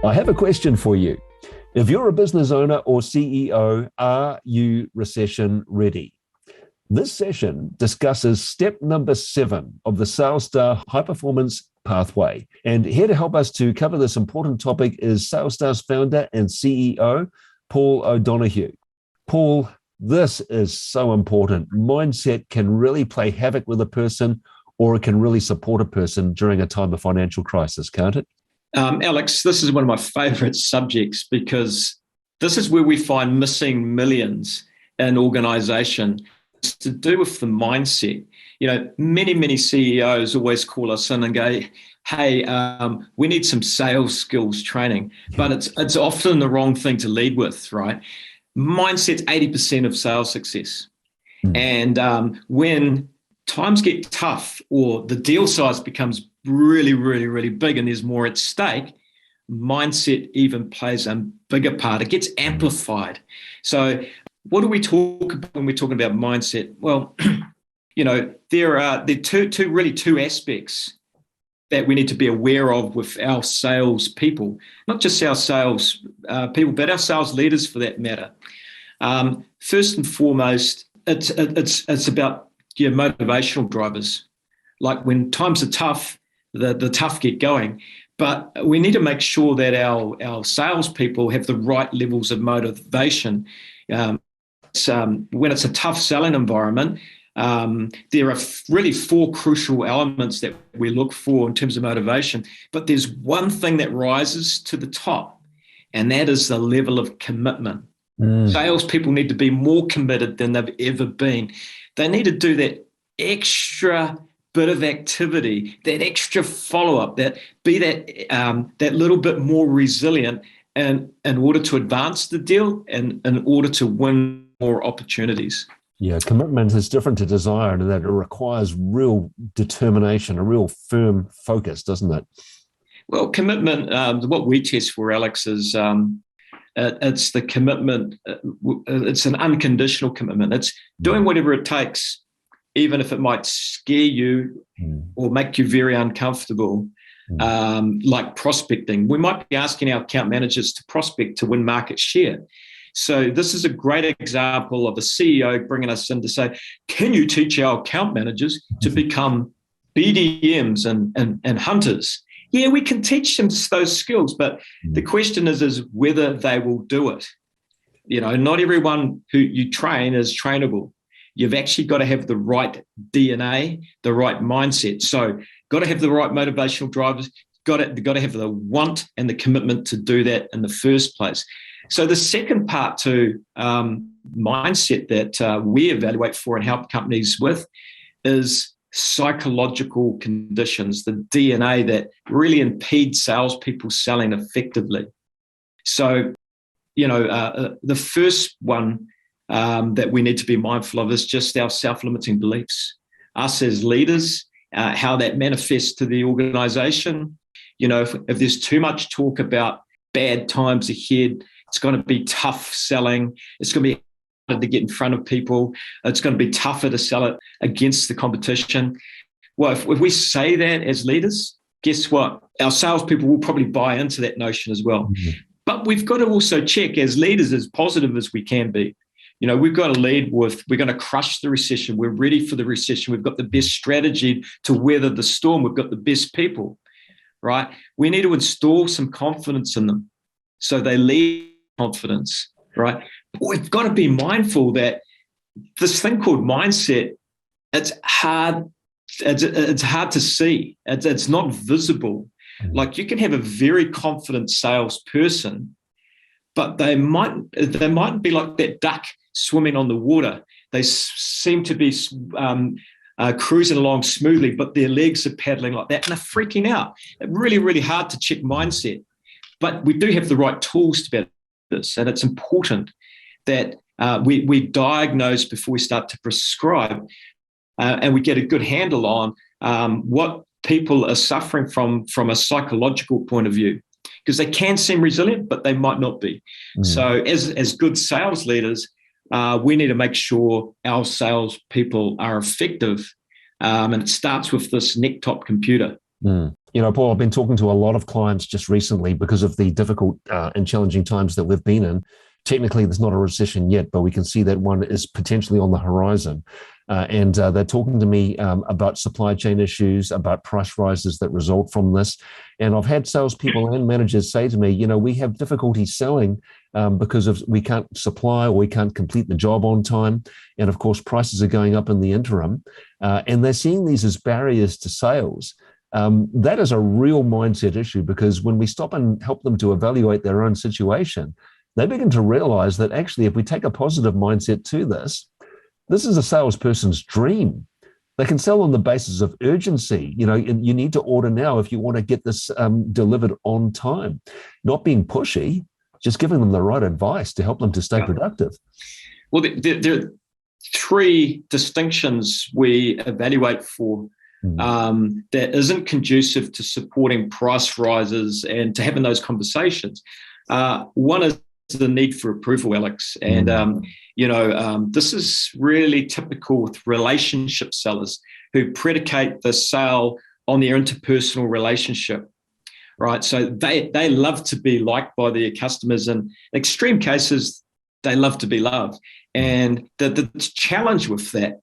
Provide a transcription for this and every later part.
I have a question for you. If you're a business owner or CEO, are you recession ready? This session discusses step number 7 of the Sales Star High Performance Pathway. And here to help us to cover this important topic is Sales Star's founder and CEO, Paul O'Donoghue. Paul, this is so important. Mindset can really play havoc with a person, or it can really support a person during a time of financial crisis, can't it? Alex, this is one of my favorite subjects because this is where we find missing millions in organization. It's to do with the mindset. You know, many CEOs always call us in and go, hey, we need some sales skills training, but it's often the wrong thing to lead with, right? Mindset's 80% of sales success. And when times get tough or the deal size becomes really big and there's more at stake, mindset even plays a bigger part. It gets amplified. So what do we talk about when we're talking about mindset? Well, you know, there are two aspects that we need to be aware of with our sales people, not just our sales people, but our sales leaders for that matter. First and foremost, it's about your motivational drivers. Like when times are tough, the tough get going. But we need to make sure that our salespeople have the right levels of motivation. When it's a tough selling environment, there are really 4 crucial elements that we look for in terms of motivation. But there's one thing that rises to the top, and that is the level of commitment. Salespeople need to be more committed than they've ever been. They need to do that extra bit of activity, that extra follow-up, that little bit more resilient in order to advance the deal and in order to win more opportunities. Yeah, commitment is different to desire, and that it requires real determination, a real firm focus, doesn't it? Well, commitment, what we test for, Alex, is it's the commitment. It's an unconditional commitment. It's doing whatever it takes, even if it might scare you or make you very uncomfortable, like prospecting. We might be asking our account managers to prospect to win market share. So this is a great example of a CEO bringing us in to say, can you teach our account managers to become BDMs and hunters? Yeah, we can teach them those skills, but the question is whether they will do it. You know, not everyone who you train is trainable. You've actually got to have the right DNA, the right mindset. So got to have the right motivational drivers, got to have the want and the commitment to do that in the first place. So the second part to mindset that we evaluate for and help companies with is psychological conditions, the DNA that really impede salespeople selling effectively. So, you know, the first one that we need to be mindful of is just our self-limiting beliefs. Us as leaders, how that manifests to the organization. You know, if there's too much talk about bad times ahead, it's going to be tough selling. It's going to be harder to get in front of people. It's going to be tougher to sell it against the competition. Well, if we say that as leaders, guess what? Our salespeople will probably buy into that notion as well. But we've got to also check as leaders as positive as we can be. You know, we've got to lead with, we're going to crush the recession. We're ready for the recession. We've got the best strategy to weather the storm. We've got the best people, right? We need to install some confidence in them so they lead confidence, right? But we've got to be mindful that this thing called mindset, it's hard to see. It's not visible. Like you can have a very confident salesperson, but they might be like that duck swimming on the water. They seem to be cruising along smoothly, but their legs are paddling like that and they're freaking out. It's really hard to check mindset. But we do have the right tools to be able to do this, and it's important that we diagnose before we start to prescribe, and we get a good handle on what people are suffering from a psychological point of view, because they can seem resilient, but they might not be. So as good sales leaders, we need to make sure our sales people are effective. And it starts with this neck top computer. Paul, I've been talking to a lot of clients just recently because of the difficult and challenging times that we've been in. Technically, there's not a recession yet, but we can see that one is potentially on the horizon. And they're talking to me about supply chain issues, about price rises that result from this. And I've had salespeople and managers say to me, we have difficulty selling because we can't supply or we can't complete the job on time. And of course, prices are going up in the interim. And they're seeing these as barriers to sales. That is a real mindset issue, because when we stop and help them to evaluate their own situation, they begin to realize that actually, if we take a positive mindset to this is a salesperson's dream. They can sell on the basis of urgency. You need to order now if you want to get this delivered on time. Not being pushy, just giving them the right advice to help them to stay productive. Well, there are three distinctions we evaluate for that isn't conducive to supporting price rises and to having those conversations. One is the need for approval, Alex. And, this is really typical with relationship sellers who predicate the sale on their interpersonal relationship, right? So they love to be liked by their customers. And in extreme cases, they love to be loved. And the challenge with that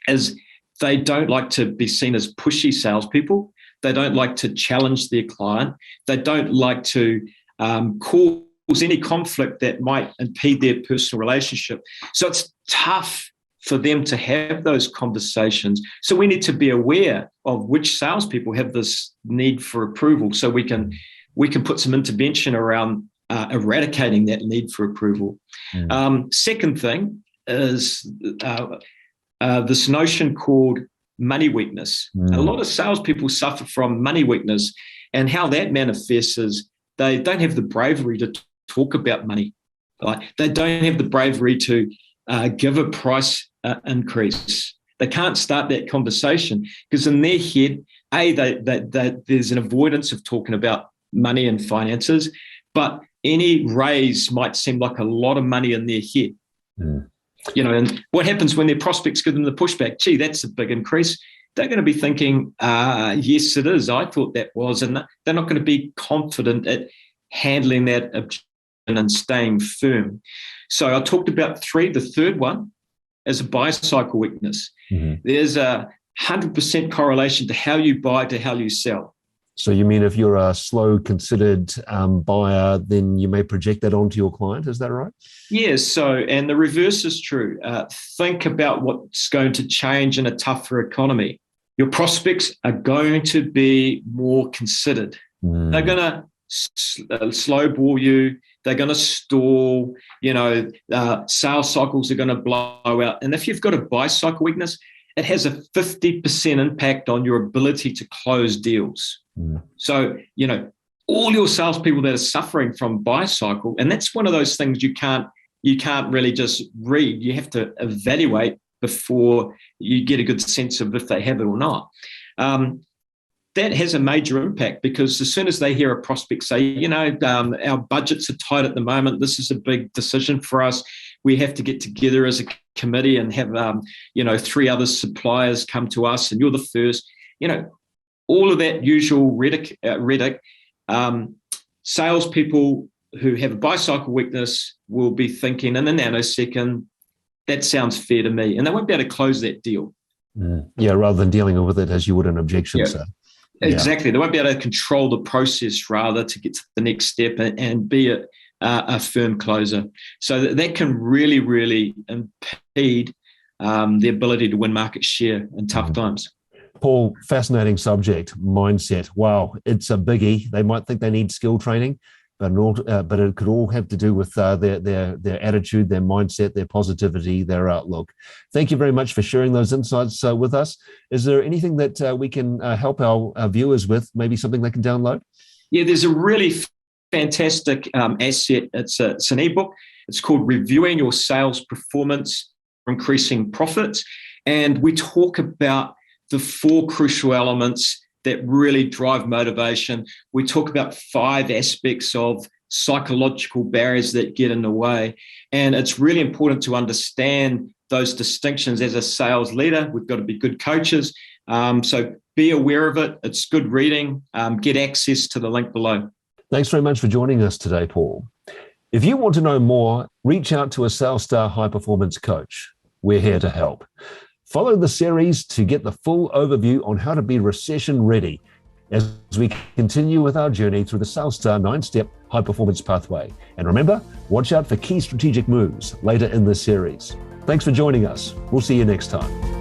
is they don't like to be seen as pushy salespeople. They don't like to challenge their client. They don't like to cause any conflict that might impede their personal relationship. So it's tough for them to have those conversations. So we need to be aware of which salespeople have this need for approval, so we can put some intervention around eradicating that need for approval. Second thing is this notion called money weakness. A lot of salespeople suffer from money weakness, and how that manifests is they don't have the bravery to talk about money. Right? They don't have the bravery to give a price increase. They can't start that conversation because in their head, there's an avoidance of talking about money and finances, but any raise might seem like a lot of money in their head. And what happens when their prospects give them the pushback? Gee, that's a big increase. They're going to be thinking, yes, it is. I thought that was. And they're not going to be confident at handling that objection and staying firm. So I talked about three. The third one is a buy cycle weakness. There's a 100% correlation to how you buy to how you sell. So you mean if you're a slow, considered buyer, then you may project that onto your client? Is that right? Yes. So, and the reverse is true. Think about what's going to change in a tougher economy. Your prospects are going to be more considered. They're going to slowball you. They're going to stall. Sales cycles are going to blow out. And if you've got a buy cycle weakness, it has a 50% impact on your ability to close deals. So, all your salespeople that are suffering from buy cycle, and that's one of those things you can't really just read. You have to evaluate before you get a good sense of if they have it or not. That has a major impact, because as soon as they hear a prospect say, our budgets are tight at the moment, this is a big decision for us, we have to get together as a committee and have, 3 other suppliers come to us and you're the first, all of that usual rhetoric, salespeople who have a buy cycle weakness will be thinking in a nanosecond, that sounds fair to me. And they won't be able to close that deal. Yeah, rather than dealing with it as you would an objection. Yeah. So. Exactly. They won't be able to control the process, rather, to get to the next step and be a firm closer. So that can really, really impede the ability to win market share in tough times. Paul, fascinating subject, mindset. Wow, it's a biggie. They might think they need skill training, but it could all have to do with their attitude, their mindset, their positivity, their outlook. Thank you very much for sharing those insights with us. Is there anything that we can help our viewers with, maybe something they can download? Yeah, there's a really fantastic asset. It's an ebook. It's called Reviewing Your Sales Performance for Increasing Profits. And we talk about the 4 crucial elements that really drive motivation. We talk about 5 aspects of psychological barriers that get in the way. And it's really important to understand those distinctions as a sales leader. We've got to be good coaches. So be aware of it. It's good reading. Get access to the link below. Thanks very much for joining us today, Paul. If you want to know more, reach out to a SalesStar High Performance coach. We're here to help. Follow the series to get the full overview on how to be recession ready as we continue with our journey through the SalesStar 9-step high performance pathway. And remember, watch out for key strategic moves later in this series. Thanks for joining us. We'll see you next time.